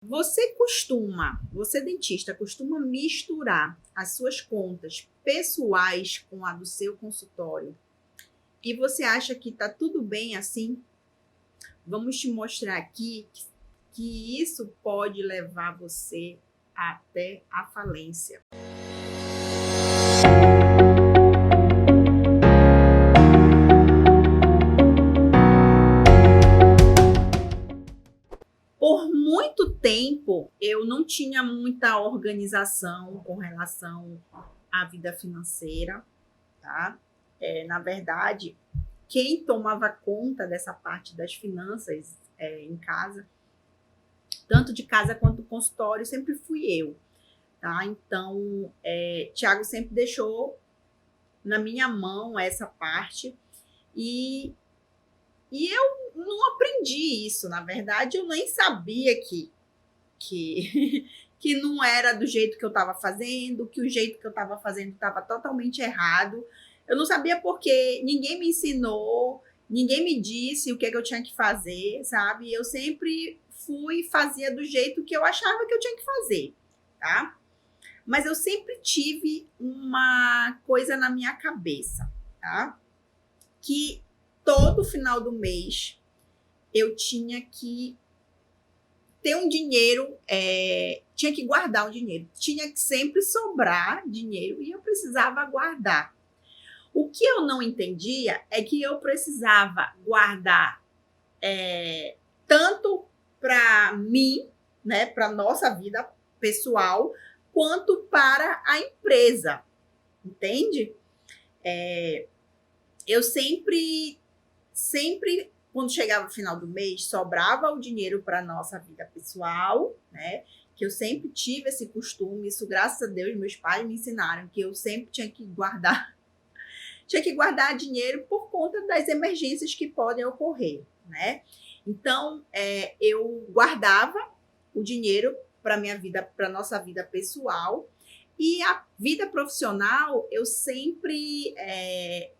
Você dentista, costuma misturar as suas contas pessoais com a do seu consultório e você acha que tá tudo bem assim? Vamos te mostrar aqui que isso pode levar você até a falência. Por muito tempo, eu não tinha muita organização com relação à vida financeira, tá? Na verdade, quem tomava conta dessa parte das finanças em casa, tanto de casa quanto do consultório, sempre fui eu, tá? Então, Tiago sempre deixou na minha mão essa parte e eu não aprendi isso, na verdade, eu nem sabia que não era do jeito que eu estava fazendo, que o jeito que eu estava fazendo estava totalmente errado. Eu não sabia porque ninguém me ensinou, ninguém me disse o que eu tinha que fazer, sabe? Eu sempre fui e fazia do jeito que eu achava que eu tinha que fazer, tá? Mas eu sempre tive uma coisa na minha cabeça, tá? Que todo final do mês eu tinha que ter um dinheiro, tinha que guardar um dinheiro. Tinha que sempre sobrar dinheiro e eu precisava guardar. O que eu não entendia é que eu precisava guardar tanto para mim, né, para nossa vida pessoal, quanto para a empresa, entende? Eu sempre, quando chegava o final do mês, sobrava o dinheiro para a nossa vida pessoal, né? Que eu sempre tive esse costume, isso graças a Deus, meus pais me ensinaram que eu sempre tinha que guardar dinheiro por conta das emergências que podem ocorrer, né? Então, eu guardava o dinheiro para minha vida, para nossa vida pessoal. E a vida profissional, eu sempre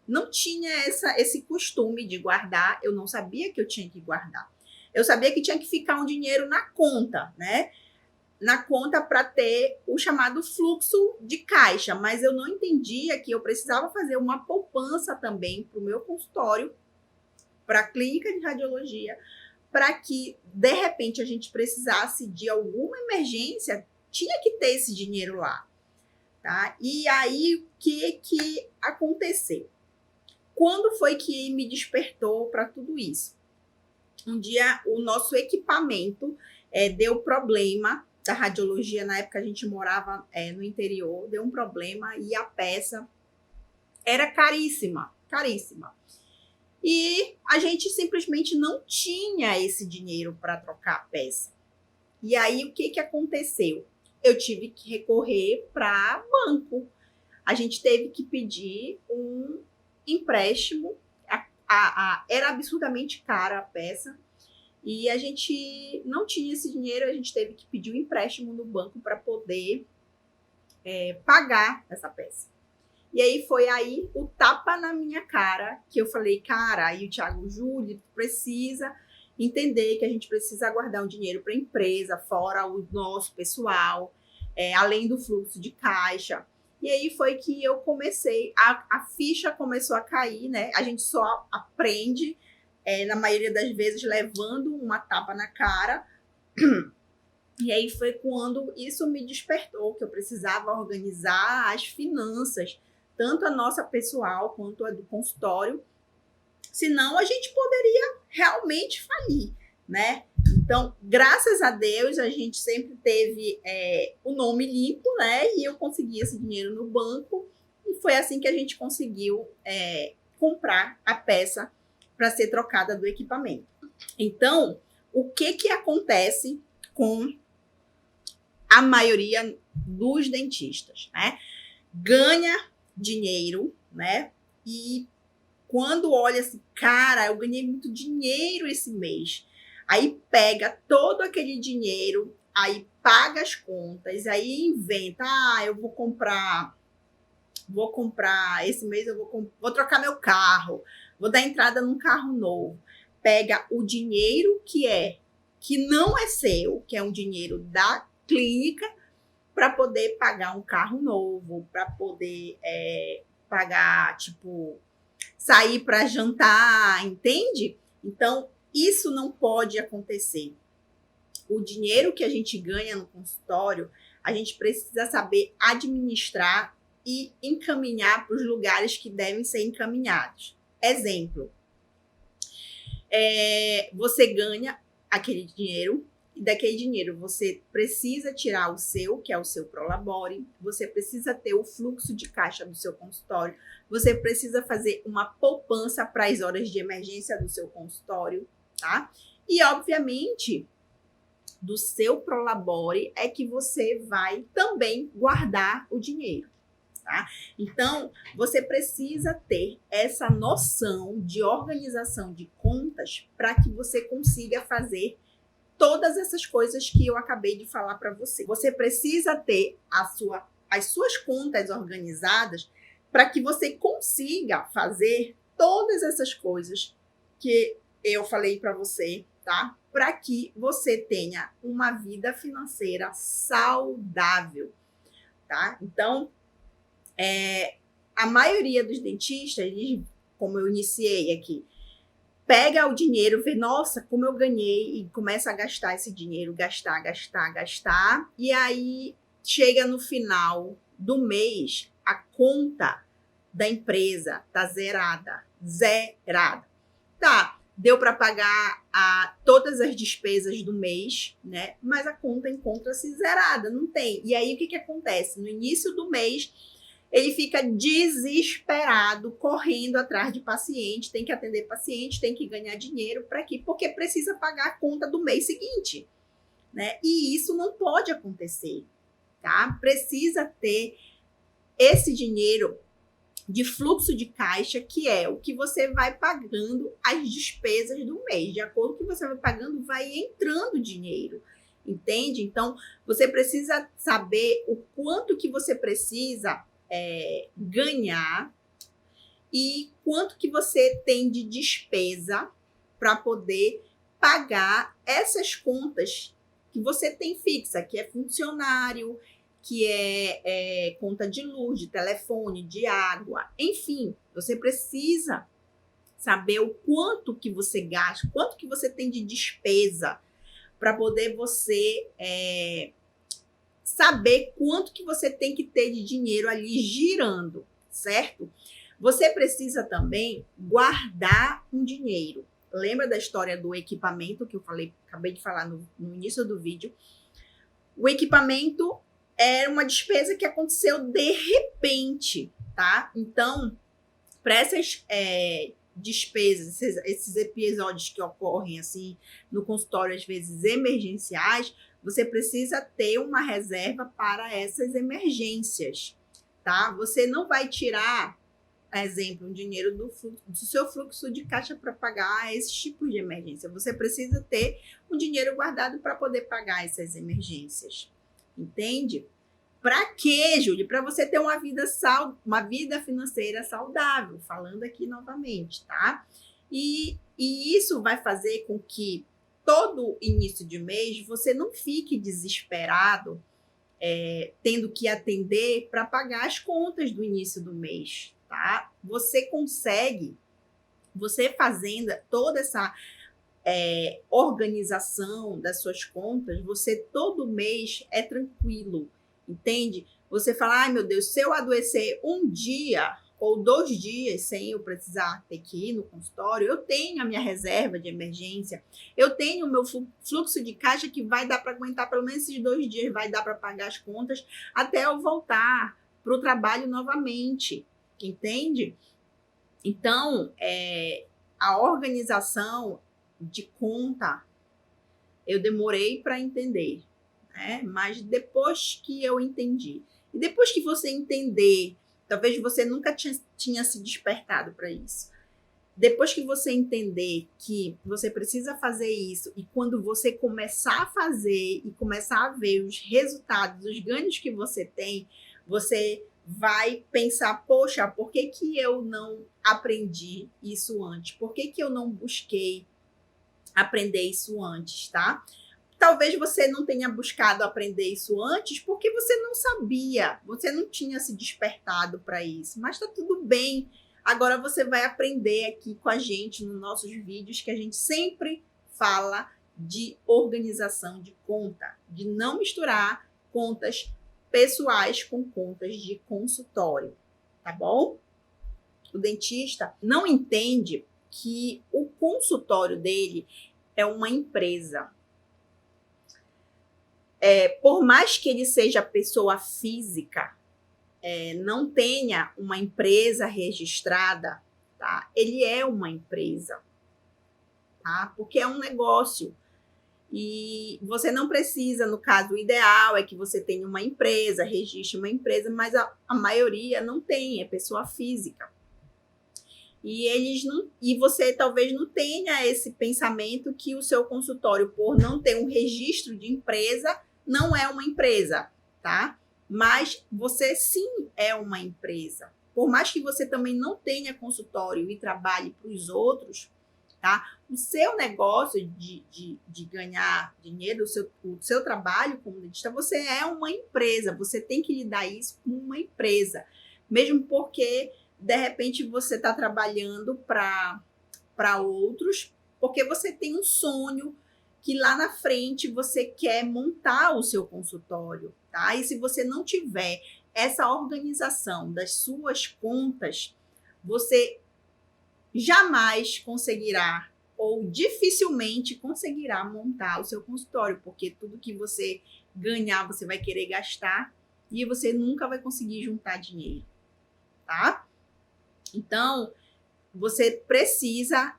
não tinha esse costume de guardar, eu não sabia que eu tinha que guardar. Eu sabia que tinha que ficar um dinheiro na conta, né? Na conta para ter o chamado fluxo de caixa, mas eu não entendia que eu precisava fazer uma poupança também para o meu consultório, para a clínica de radiologia, para que, de repente, a gente precisasse de alguma emergência, tinha que ter esse dinheiro lá. Tá? E aí, o que aconteceu? Quando foi que me despertou para tudo isso? Um dia, o nosso equipamento deu problema da radiologia. Na época, a gente morava no interior, deu um problema e a peça era caríssima, caríssima. E a gente simplesmente não tinha esse dinheiro para trocar a peça. E aí, o que aconteceu? Eu tive que recorrer para banco. A gente teve que pedir um empréstimo. Era absurdamente cara a peça. E a gente não tinha esse dinheiro, a gente teve que pedir um empréstimo no banco para poder pagar essa peça. E aí foi aí o tapa na minha cara, que eu falei, cara, aí o Thiago, Júlio, precisa entender que a gente precisa guardar um dinheiro para a empresa, fora o nosso pessoal, além do fluxo de caixa. E aí foi que eu comecei, a ficha começou a cair, né? A gente só aprende, na maioria das vezes, levando uma tapa na cara. E aí foi quando isso me despertou, que eu precisava organizar as finanças, tanto a nossa pessoal quanto a do consultório, senão a gente poderia realmente falir, né? Então, graças a Deus, a gente sempre teve o nome limpo, né? E eu consegui esse dinheiro no banco e foi assim que a gente conseguiu comprar a peça para ser trocada do equipamento. Então, o que acontece com a maioria dos dentistas, né? Ganha dinheiro, né? E quando olha assim, cara, eu ganhei muito dinheiro esse mês. Aí pega todo aquele dinheiro, aí paga as contas, aí inventa, eu vou comprar esse mês, vou trocar meu carro, vou dar entrada num carro novo. Pega o dinheiro que é que não é seu, que é um dinheiro da clínica, para poder pagar um carro novo, para poder pagar, tipo, sair para jantar, entende? Então, isso não pode acontecer. O dinheiro que a gente ganha no consultório, a gente precisa saber administrar e encaminhar para os lugares que devem ser encaminhados. Exemplo, você ganha aquele dinheiro, e daquele dinheiro você precisa tirar o seu, que é o seu Prolabore, você precisa ter o fluxo de caixa do seu consultório, você precisa fazer uma poupança para as horas de emergência do seu consultório, tá? E, obviamente, do seu Prolabore é que você vai também guardar o dinheiro, tá? Então, você precisa ter essa noção de organização de contas para que você consiga fazer todas essas coisas que eu acabei de falar para você. Você precisa ter as suas contas organizadas para que você consiga fazer todas essas coisas que eu falei para você, tá? Para que você tenha uma vida financeira saudável, tá? Então, a maioria dos dentistas, como eu iniciei aqui, pega o dinheiro, vê, nossa, como eu ganhei, e começa a gastar esse dinheiro, gastar. E aí, chega no final do mês, a conta da empresa tá zerada. Tá, deu para pagar todas as despesas do mês, né? Mas a conta encontra-se zerada, não tem. E aí, o que acontece? No início do mês, ele fica desesperado, correndo atrás de paciente, tem que atender paciente, tem que ganhar dinheiro para quê? Porque precisa pagar a conta do mês seguinte, né? E isso não pode acontecer, tá? Precisa ter esse dinheiro de fluxo de caixa, que é o que você vai pagando as despesas do mês. De acordo com o que você vai pagando, vai entrando dinheiro, entende? Então, você precisa saber o quanto que você precisa ganhar e quanto que você tem de despesa para poder pagar essas contas que você tem fixa, que é funcionário, que é conta de luz, de telefone, de água, enfim, você precisa saber o quanto que você gasta, quanto que você tem de despesa para poder você saber quanto que você tem que ter de dinheiro ali girando, certo? Você precisa também guardar um dinheiro. Lembra da história do equipamento que eu acabei de falar no início do vídeo? O equipamento era uma despesa que aconteceu de repente, tá? Então, para essas despesas, esses episódios que ocorrem assim no consultório, às vezes emergenciais, você precisa ter uma reserva para essas emergências, tá? Você não vai tirar, por exemplo, um dinheiro do seu fluxo de caixa para pagar esses tipos de emergência. Você precisa ter um dinheiro guardado para poder pagar essas emergências, entende? Para quê, Júlia? Para você ter uma vida financeira saudável, falando aqui novamente, tá? E isso vai fazer com que todo início de mês você não fique desesperado, tendo que atender para pagar as contas do início do mês, tá? Você consegue, você fazendo toda essa organização das suas contas, você todo mês é tranquilo, entende? Você fala, ai meu Deus, se eu adoecer um dia ou 2 dias sem eu precisar ter que ir no consultório, eu tenho a minha reserva de emergência, eu tenho o meu fluxo de caixa que vai dar para aguentar pelo menos esses 2 dias, vai dar para pagar as contas até eu voltar para o trabalho novamente, entende? Então, a organização de conta, eu demorei para entender, né? Mas depois que eu entendi, e depois que você entender, talvez você nunca tinha se despertado para isso. Depois que você entender que você precisa fazer isso, e quando você começar a fazer e começar a ver os resultados, os ganhos que você tem, você vai pensar, poxa, por que que eu não aprendi isso antes? Por que que eu não busquei aprender isso antes, tá? Talvez você não tenha buscado aprender isso antes porque você não sabia, você não tinha se despertado para isso, mas tá tudo bem. Agora você vai aprender aqui com a gente nos nossos vídeos que a gente sempre fala de organização de conta, de não misturar contas pessoais com contas de consultório, tá bom? O dentista não entende que o consultório dele é uma empresa. Por mais que ele seja pessoa física, não tenha uma empresa registrada, tá? Ele é uma empresa, tá? Porque é um negócio. E você não precisa, no caso, o ideal é que você tenha uma empresa, registre uma empresa, mas a maioria não tem, é pessoa física. E você talvez não tenha esse pensamento que o seu consultório, por não ter um registro de empresa, não é uma empresa, tá? Mas você sim é uma empresa. Por mais que você também não tenha consultório e trabalhe para os outros, tá? O seu negócio de ganhar dinheiro, o seu trabalho como dentista, você é uma empresa. Você tem que lidar isso com uma empresa. Mesmo porque, de repente, você está trabalhando para outros, porque você tem um sonho que lá na frente você quer montar o seu consultório, tá? E se você não tiver essa organização das suas contas, você jamais conseguirá ou dificilmente conseguirá montar o seu consultório, porque tudo que você ganhar, você vai querer gastar e você nunca vai conseguir juntar dinheiro, tá? Então, você precisa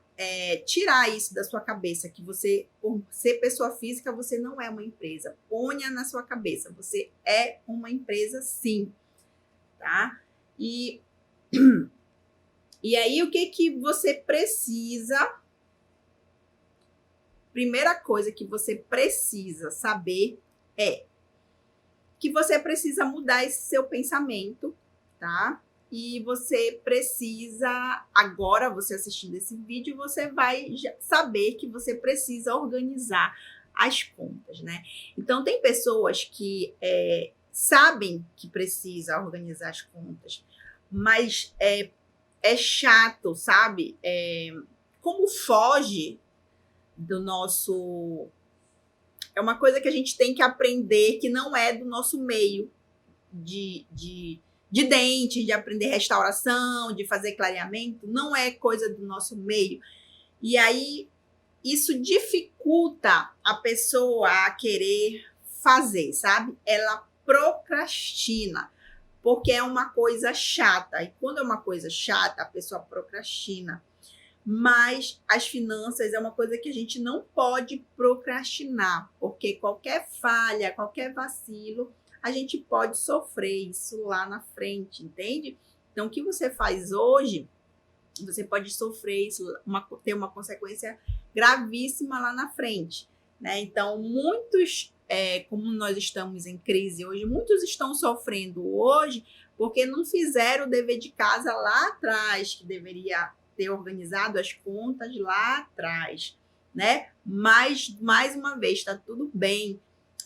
tirar isso da sua cabeça, que você, por ser pessoa física, você não é uma empresa. Ponha na sua cabeça, você é uma empresa sim, tá? E aí, o que você precisa? Primeira coisa que você precisa saber é que você precisa mudar esse seu pensamento, tá? E você precisa, agora você assistindo esse vídeo, você vai saber que você precisa organizar as contas, né? Então, tem pessoas que sabem que precisa organizar as contas, mas é chato, sabe? Como foge do nosso... É uma coisa que a gente tem que aprender que não é do nosso meio de dente, de aprender restauração, de fazer clareamento, não é coisa do nosso meio. E aí, isso dificulta a pessoa a querer fazer, sabe? Ela procrastina, porque é uma coisa chata. E quando é uma coisa chata, a pessoa procrastina. Mas as finanças é uma coisa que a gente não pode procrastinar, porque qualquer falha, qualquer vacilo, a gente pode sofrer isso lá na frente, entende? Então, o que você faz hoje, você pode sofrer isso, ter uma consequência gravíssima lá na frente, né? Então, muitos, como nós estamos em crise hoje, muitos estão sofrendo hoje porque não fizeram o dever de casa lá atrás, que deveria ter organizado as contas lá atrás, né? Mas, mais uma vez, está tudo bem.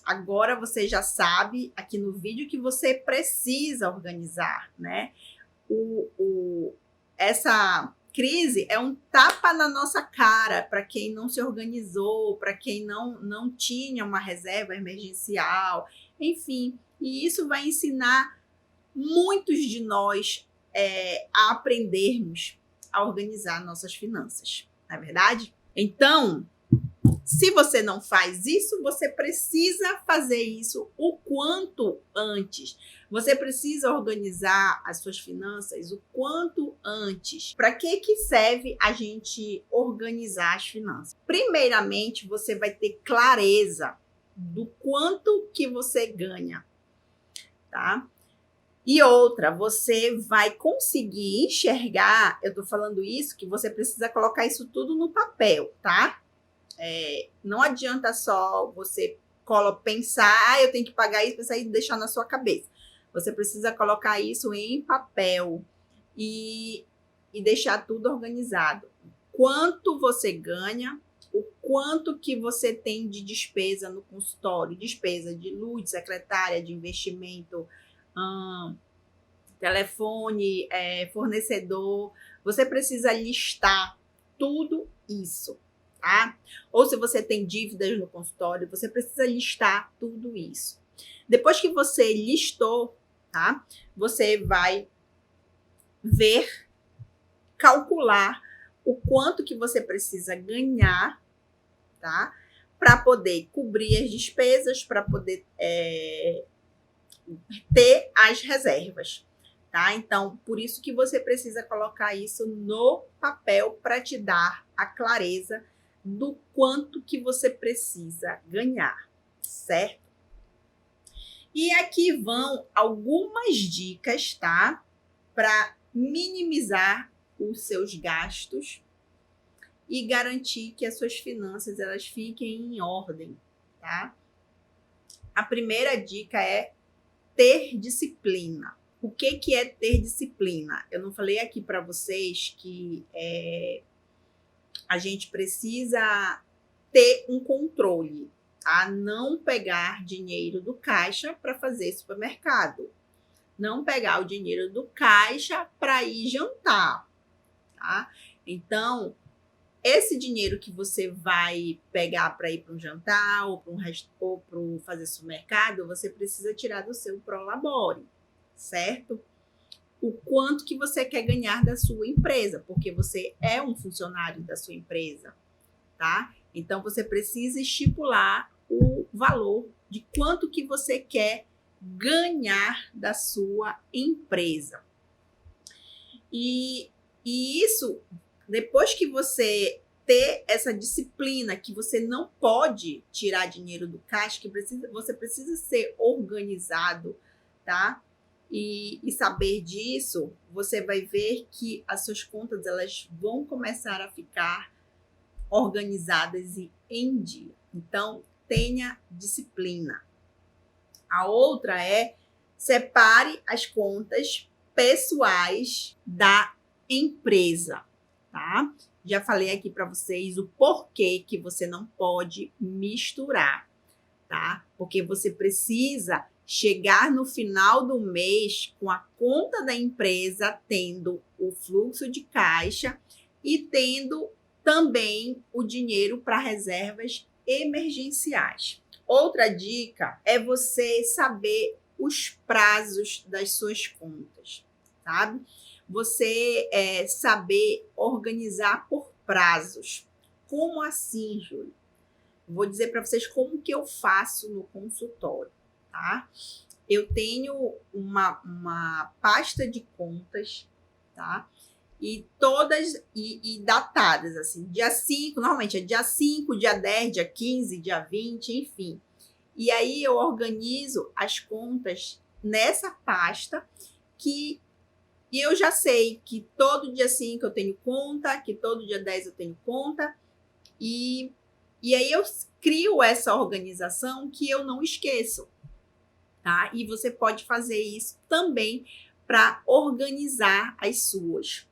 Agora você já sabe aqui no vídeo que você precisa organizar, né? Essa crise é um tapa na nossa cara para quem não se organizou, para quem não tinha uma reserva emergencial, enfim. E isso vai ensinar muitos de nós a aprendermos a organizar nossas finanças, não é verdade? Então, se você não faz isso, você precisa fazer isso o quanto antes. Você precisa organizar as suas finanças o quanto antes. Para que serve a gente organizar as finanças? Primeiramente, você vai ter clareza do quanto que você ganha, tá? E outra, você vai conseguir enxergar, eu tô falando isso, que você precisa colocar isso tudo no papel, tá? Não adianta só você pensar, eu tenho que pagar isso, pensar e deixar na sua cabeça. Você precisa colocar isso em papel e deixar tudo organizado. Quanto você ganha, o quanto que você tem de despesa no consultório, despesa de luz, de secretária, de investimento, telefone, fornecedor. Você precisa listar tudo isso, tá? Ou se você tem dívidas no consultório, você precisa listar tudo isso. Depois que você listou, tá? Você vai ver, calcular o quanto que você precisa ganhar, tá? Para poder cobrir as despesas, para poder ter as reservas, tá? Então, por isso que você precisa colocar isso no papel para te dar a clareza do quanto que você precisa ganhar, certo? E aqui vão algumas dicas, tá? Para minimizar os seus gastos e garantir que as suas finanças elas fiquem em ordem, tá? A primeira dica é ter disciplina. O que é ter disciplina? Eu não falei aqui para vocês que a gente precisa ter um controle, tá? Não pegar dinheiro do caixa para fazer supermercado. Não pegar o dinheiro do caixa para ir jantar, tá? Então, esse dinheiro que você vai pegar para ir para um jantar ou para fazer supermercado, você precisa tirar do seu Prolabore, certo? O quanto que você quer ganhar da sua empresa, porque você é um funcionário da sua empresa, tá? Então, você precisa estipular o valor de quanto que você quer ganhar da sua empresa. E isso, depois que você ter essa disciplina, que você não pode tirar dinheiro do caixa, que você precisa ser organizado, tá? E saber disso, você vai ver que as suas contas elas vão começar a ficar organizadas e em dia. Então, tenha disciplina. A outra é separe as contas pessoais da empresa, tá? Já falei aqui para vocês o porquê que você não pode misturar, tá? Porque você precisa chegar no final do mês com a conta da empresa tendo o fluxo de caixa e tendo também o dinheiro para reservas emergenciais. Outra dica é você saber os prazos das suas contas, sabe? Você saber organizar por prazos. Como assim, Júlia? Vou dizer para vocês como que eu faço no consultório, tá? Eu tenho uma pasta de contas, tá? E todas e datadas, assim, dia 5, normalmente é dia 5, dia 10, dia 15, dia 20, enfim. E aí eu organizo as contas nessa pasta e eu já sei que todo dia 5 eu tenho conta, que todo dia 10 eu tenho conta, e aí eu crio essa organização que eu não esqueço, tá? E você pode fazer isso também para organizar as suas.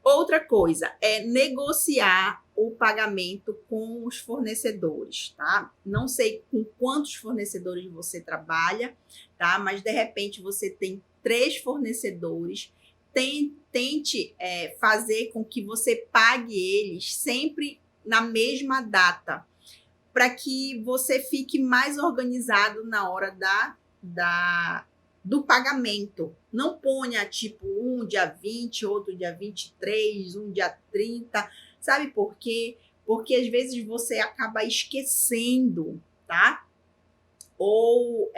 Outra coisa é negociar o pagamento com os fornecedores, tá? Não sei com quantos fornecedores você trabalha, tá? Mas de repente você tem 3 fornecedores. Tente fazer com que você pague eles sempre na mesma data, para que você fique mais organizado na hora do pagamento. Não ponha tipo um dia 20, outro dia 23, um dia 30. Sabe por quê? Porque às vezes você acaba esquecendo, tá? Ou,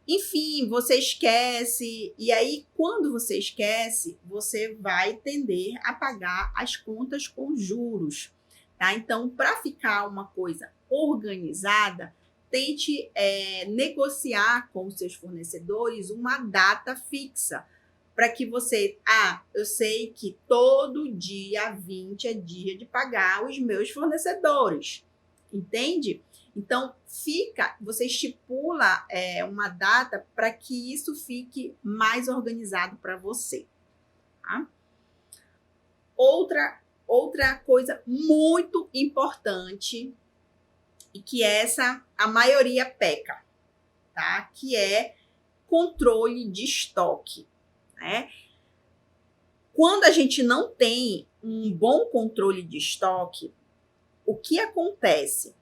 enfim, você esquece. E aí, quando você esquece, você vai tender a pagar as contas com juros, tá? Então, para ficar uma coisa organizada, tente negociar com os seus fornecedores uma data fixa, para que você, eu sei que todo dia 20 é dia de pagar os meus fornecedores, entende? Então, você estipula uma data para que isso fique mais organizado para você, tá? Outra outra coisa muito importante e que essa a maioria peca, tá? Que é controle de estoque, né? Quando a gente não tem um bom controle de estoque, o que acontece?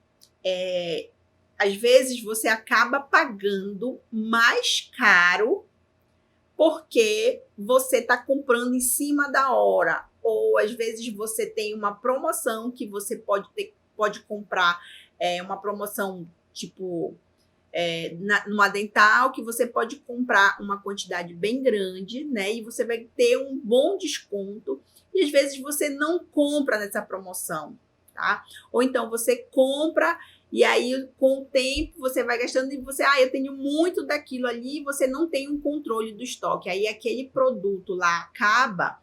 Às vezes você acaba pagando mais caro porque você está comprando em cima da hora. Ou às vezes você tem uma promoção que você pode comprar uma promoção tipo numa dental, que você pode comprar uma quantidade bem grande, né? E você vai ter um bom desconto. E às vezes você não compra nessa promoção, tá? Ou então você compra e aí com o tempo você vai gastando e você, eu tenho muito daquilo ali, e você não tem um controle do estoque. Aí aquele produto lá acaba.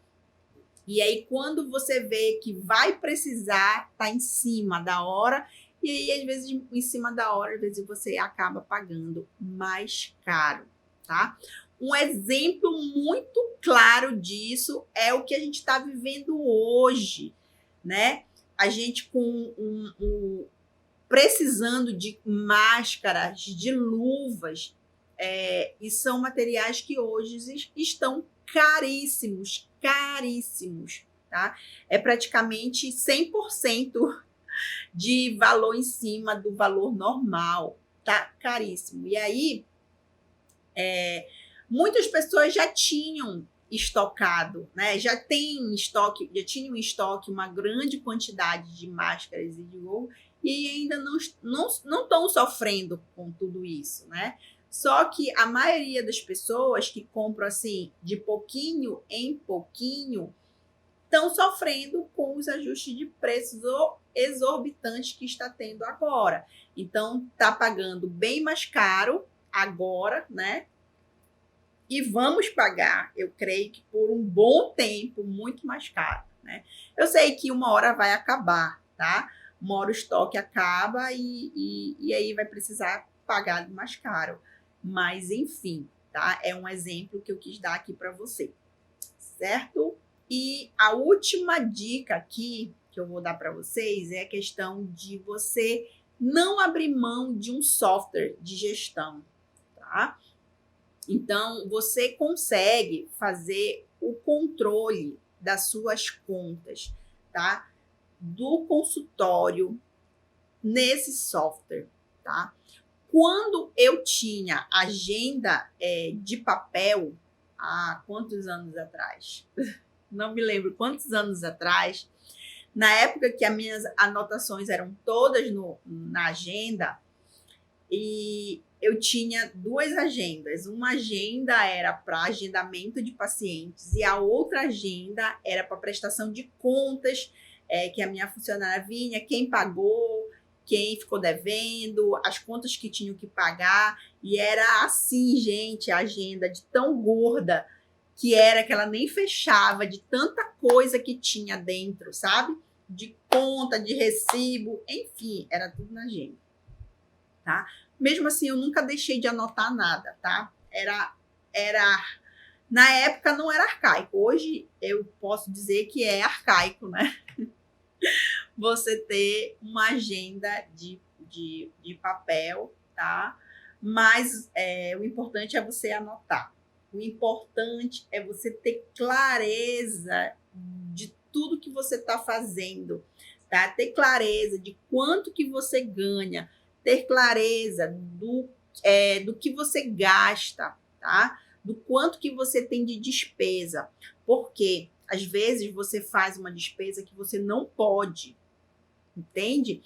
E aí quando você vê que vai precisar, tá em cima da hora. E aí, às vezes, em cima da hora, às vezes você acaba pagando mais caro, tá? Um exemplo muito claro disso é o que a gente está vivendo hoje, né? A gente precisando de máscaras, de luvas, e são materiais que hoje estão caríssimos, caríssimos, tá? É praticamente 100% de valor em cima do valor normal, tá caríssimo. E aí, muitas pessoas já tinham estocado, né? Já tinham em estoque uma grande quantidade de máscaras e de roupa e ainda não estão sofrendo com tudo isso, né? Só que a maioria das pessoas que compram assim de pouquinho em pouquinho estão sofrendo com os ajustes de preços exorbitantes que está tendo agora. Então, está pagando bem mais caro agora, né? E vamos pagar, eu creio que por um bom tempo, muito mais caro, né? Eu sei que uma hora vai acabar, tá? Uma hora o estoque acaba e aí vai precisar pagar mais caro. Mas, enfim, tá? É um exemplo que eu quis dar aqui para você, certo? E a última dica aqui que eu vou dar para vocês é a questão de você não abrir mão de um software de gestão, tá? Então, você consegue fazer o controle das suas contas, tá? Do consultório nesse software, tá? Quando eu tinha agenda de papel, há quantos anos atrás? Não me lembro quantos anos atrás, na época que as minhas anotações eram todas na agenda, e eu tinha duas agendas. Uma agenda era para agendamento de pacientes e a outra agenda era para prestação de contas, que a minha funcionária vinha, quem pagou, quem ficou devendo, as contas que tinham que pagar. E era assim, gente, a agenda de tão gorda que era que ela nem fechava de tanta coisa que tinha dentro, sabe? De conta, de recibo, enfim, era tudo na agenda, tá? Mesmo assim, eu nunca deixei de anotar nada, tá? Na época não era arcaico. Hoje eu posso dizer que é arcaico, né? Você ter uma agenda de papel, tá? Mas o importante é você anotar. O importante é você ter clareza de tudo que você está fazendo, tá? Ter clareza de quanto que você ganha, ter clareza do que você gasta, tá? Do quanto que você tem de despesa. Porque às vezes você faz uma despesa que você não pode, entende?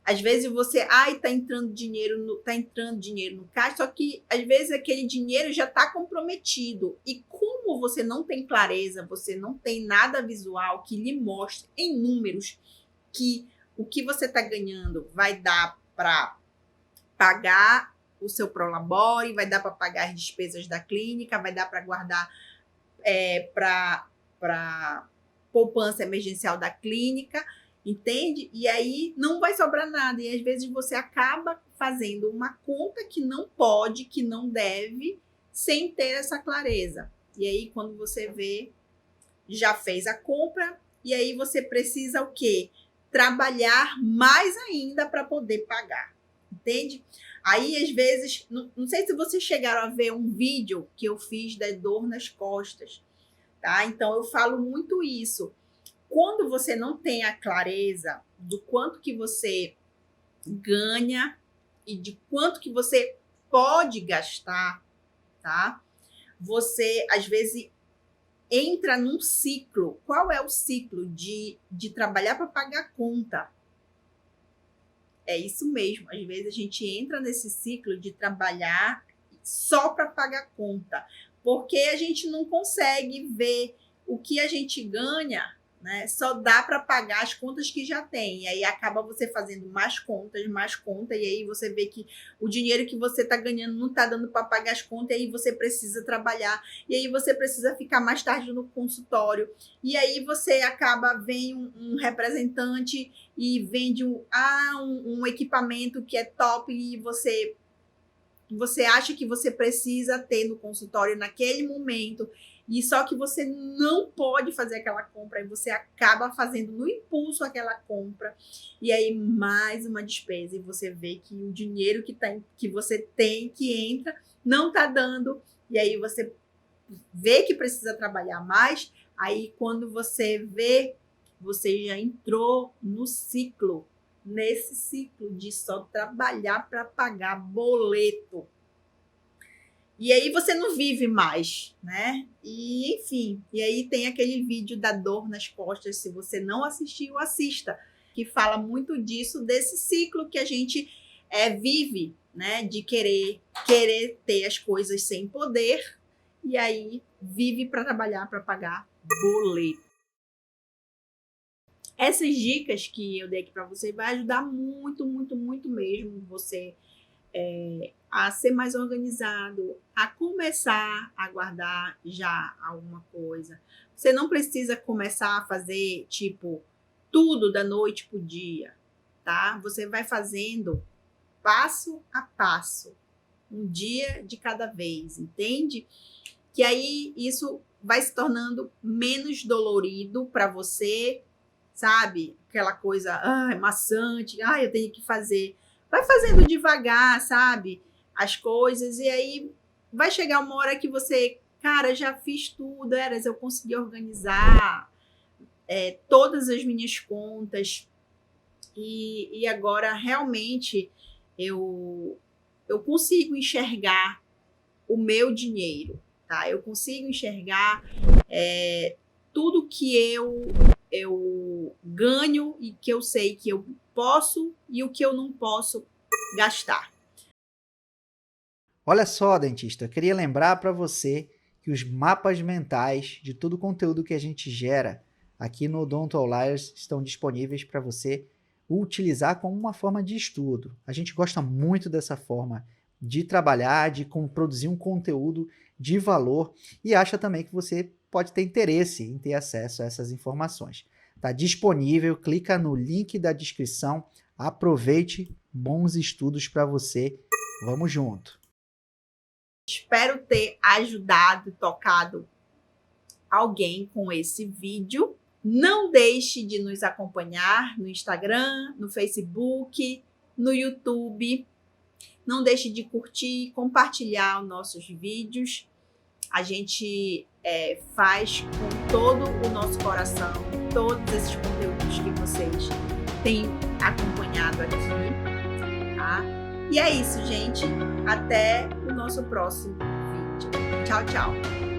Às vezes você, tá entrando dinheiro no caixa, só que às vezes aquele dinheiro já está comprometido. E como você não tem clareza, você não tem nada visual que lhe mostre em números que o que você está ganhando vai dar para pagar o seu prolabore, vai dar para pagar as despesas da clínica, vai dar para guardar para poupança emergencial da clínica, entende? E aí não vai sobrar nada. E às vezes você acaba fazendo uma conta que não pode, que não deve, sem ter essa clareza. E aí quando você vê, já fez a compra e aí você precisa o quê? Trabalhar mais ainda para poder pagar, entende? Aí, às vezes, não sei se vocês chegaram a ver um vídeo que eu fiz da dor nas costas, tá? Então, eu falo muito isso. Quando você não tem a clareza do quanto que você ganha e de quanto que você pode gastar, tá? Você, às vezes, entra num ciclo. Qual é o ciclo? De trabalhar para pagar conta. É isso mesmo. Às vezes a gente entra nesse ciclo de trabalhar só para pagar conta, porque a gente não consegue ver o que a gente ganha, né? Só dá para pagar as contas que já tem. E aí acaba você fazendo mais contas, e aí você vê que o dinheiro que você está ganhando não está dando para pagar as contas, e aí você precisa trabalhar, e aí você precisa ficar mais tarde no consultório, e aí você acaba, vem um representante e vende um equipamento que é top, e você acha que você precisa ter no consultório naquele momento, e só que você não pode fazer aquela compra, e você acaba fazendo no impulso aquela compra, e aí mais uma despesa, e você vê que o dinheiro que você tem, que entra, não está dando, e aí você vê que precisa trabalhar mais, aí quando você vê, você já entrou no ciclo, nesse ciclo de só trabalhar para pagar boleto. E aí você não vive mais, né? E enfim, e aí tem aquele vídeo da dor nas costas, se você não assistiu, assista, que fala muito disso, desse ciclo que a gente vive, né? De querer ter as coisas sem poder, e aí vive para trabalhar para pagar boleto. Essas dicas que eu dei aqui para você vai ajudar muito, muito, muito mesmo você a ser mais organizado, a começar a guardar já alguma coisa. Você não precisa começar a fazer, tipo, tudo da noite pro dia, tá? Você vai fazendo passo a passo, um dia de cada vez, entende? Que aí isso vai se tornando menos dolorido para você, sabe? Aquela coisa maçante, eu tenho que fazer. Vai fazendo devagar, sabe? As coisas, e aí vai chegar uma hora que você, cara, já fiz tudo, eu consegui organizar todas as minhas contas, e agora realmente eu consigo enxergar o meu dinheiro, tá? Eu consigo enxergar tudo que eu ganho e que eu sei que eu posso e o que eu não posso gastar. Olha só, dentista, eu queria lembrar para você que os mapas mentais de todo o conteúdo que a gente gera aqui no Odonto Outliers estão disponíveis para você utilizar como uma forma de estudo. A gente gosta muito dessa forma de trabalhar, de produzir um conteúdo de valor, e acha também que você pode ter interesse em ter acesso a essas informações. Está disponível, clica no link da descrição, aproveite, bons estudos para você, vamos junto. Espero ter ajudado, tocado alguém com esse vídeo. Não deixe de nos acompanhar no Instagram, no Facebook, no YouTube. Não deixe de curtir, compartilhar os nossos vídeos. A gente faz com todo o nosso coração todos esses conteúdos que vocês têm acompanhado aqui, tá? E é isso, gente. Até o nosso próximo vídeo. Tchau, tchau.